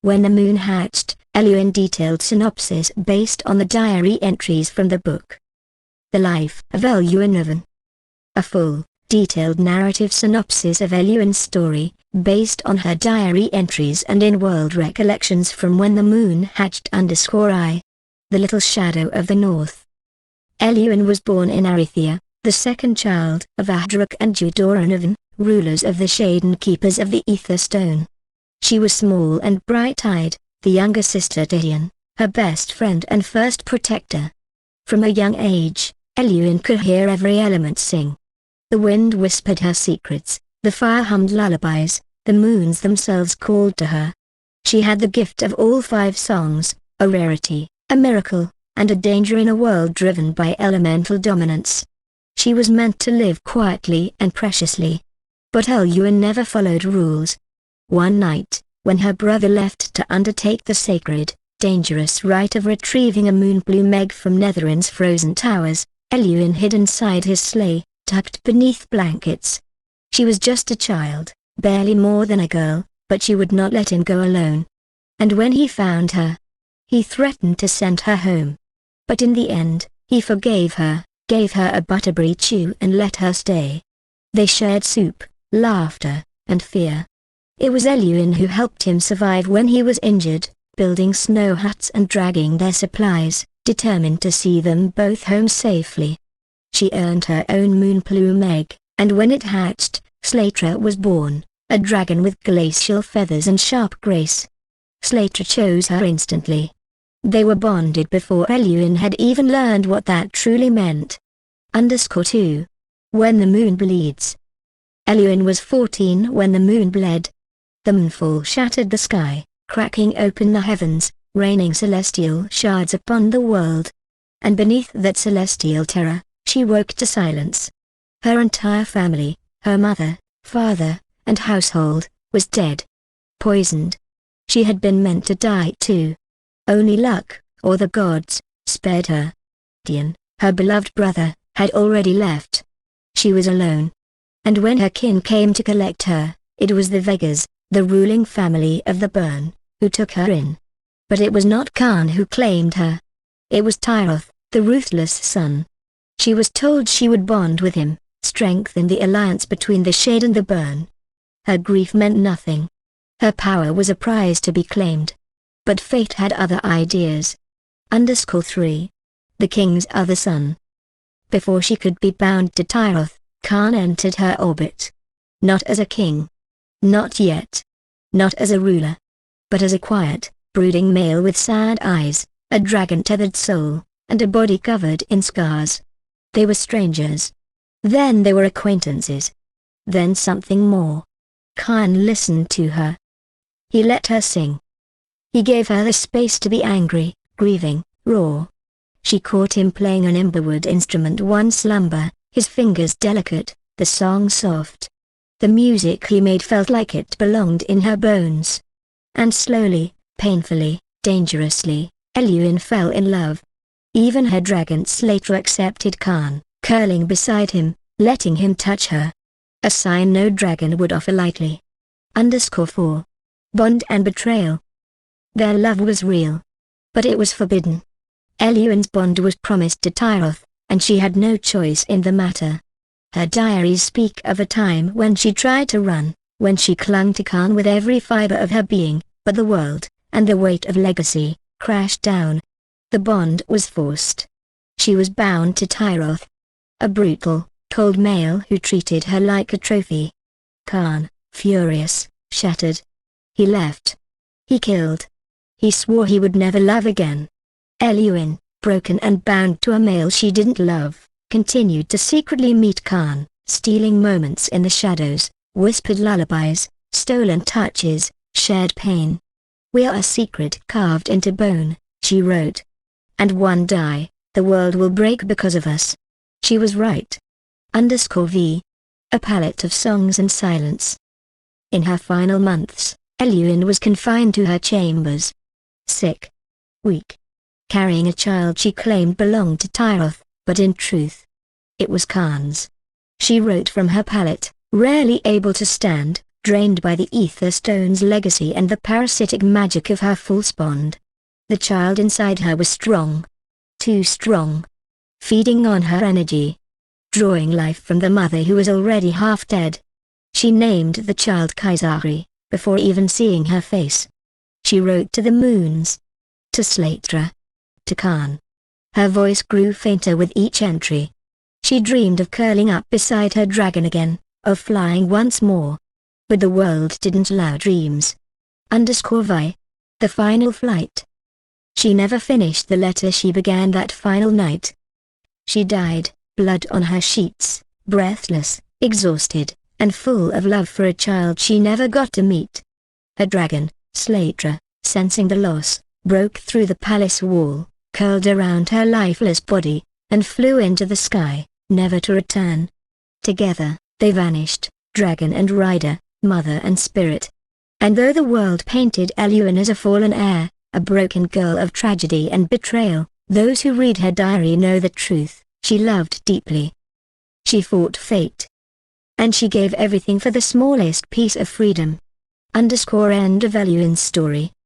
When the moon hatched, Elluin detailed synopsis based on the diary entries from the book. The Life of Elluin. A full, detailed narrative synopsis of Elluin's story, based on her diary entries and in-world recollections from when the moon hatched _I. The Little Shadow of the North. Elluin was born in Arithia, the second child of Ahdruk and Judoranavn, rulers of the Shade and Keepers of the Ether Stone. She was small and bright-eyed, the younger sister to Elluin, her best friend and first protector. From a young age, Elluin could hear every element sing. The wind whispered her secrets, the fire hummed lullabies, the moons themselves called to her. She had the gift of all 5 songs, a rarity, a miracle, and a danger in a world driven by elemental dominance. She was meant to live quietly and preciously. But Elluin never followed rules. One night, when her brother left to undertake the sacred, dangerous rite of retrieving a moonbloom egg from Netherin's frozen towers, Elluin hid inside his sleigh, tucked beneath blankets. She was just a child, barely more than a girl, but she would not let him go alone. And when he found her, he threatened to send her home. But in the end, he forgave her, gave her a butterberry chew and let her stay. They shared soup, laughter, and fear. It was Elluin who helped him survive when he was injured, building snow huts and dragging their supplies, determined to see them both home safely. She earned her own moonbloom egg, and when it hatched, Slater was born, a dragon with glacial feathers and sharp grace. Slater chose her instantly. They were bonded before Elluin had even learned what that truly meant. _2. When the Moon Bleeds. Elluin was 14 when the moon bled. The moonfall shattered the sky, cracking open the heavens, raining celestial shards upon the world. And beneath that celestial terror, she woke to silence. Her entire family, her mother, father, and household, was dead. Poisoned. She had been meant to die too. Only luck, or the gods, spared her. Dian, her beloved brother, had already left. She was alone. And when her kin came to collect her, it was the Vegas, the ruling family of the Burn, who took her in. But it was not Khan who claimed her. It was Tyroth, the ruthless son. She was told she would bond with him, strengthen the alliance between the Shade and the Burn. Her grief meant nothing. Her power was a prize to be claimed. But fate had other ideas. _3. The king's other son. Before she could be bound to Tyroth, Khan entered her orbit. Not as a king. Not yet. Not as a ruler. But as a quiet, brooding male with sad eyes, a dragon-tethered soul, and a body covered in scars. They were strangers. Then they were acquaintances. Then something more. Khan listened to her. He let her sing. He gave her the space to be angry, grieving, raw. She caught him playing an emberwood instrument one slumber, his fingers delicate, the song soft. The music he made felt like it belonged in her bones. And slowly, painfully, dangerously, Elluin fell in love. Even her dragon Slater accepted Khan, curling beside him, letting him touch her. A sign no dragon would offer lightly. _4. Bond and betrayal. Their love was real. But it was forbidden. Elluin's bond was promised to Tyroth, and she had no choice in the matter. Her diaries speak of a time when she tried to run, when she clung to Khan with every fiber of her being, but the world, and the weight of legacy, crashed down. The bond was forced. She was bound to Tyroth. A brutal, cold male who treated her like a trophy. Khan, furious, shattered. He left. He killed. He swore he would never love again. Elluin, broken and bound to a male she didn't love, continued to secretly meet Khan, stealing moments in the shadows, whispered lullabies, stolen touches, shared pain. "We are a secret carved into bone," she wrote. "And one day, the world will break because of us." She was right. _V. A palette of songs and silence. In her final months, Elluin was confined to her chambers. Sick. Weak. Carrying a child she claimed belonged to Tyroth, but in truth, it was Khan's. She wrote from her pallet, rarely able to stand, drained by the Ether Stone's legacy and the parasitic magic of her false bond. The child inside her was strong. Too strong. Feeding on her energy. Drawing life from the mother who was already half dead. She named the child Kaisari, before even seeing her face. She wrote to the moons. To Slatra. To Khan. Her voice grew fainter with each entry. She dreamed of curling up beside her dragon again, of flying once more. But the world didn't allow dreams. _Vi. The final flight. She never finished the letter she began that final night. She died, blood on her sheets, breathless, exhausted, and full of love for a child she never got to meet. Her dragon, Slatra, sensing the loss, broke through the palace wall, curled around her lifeless body, and flew into the sky, never to return. Together, they vanished, dragon and rider, mother and spirit. And though the world painted Elluin as a fallen heir, a broken girl of tragedy and betrayal, those who read her diary know the truth. She loved deeply. She fought fate. And she gave everything for the smallest piece of freedom. End of Elluin's story.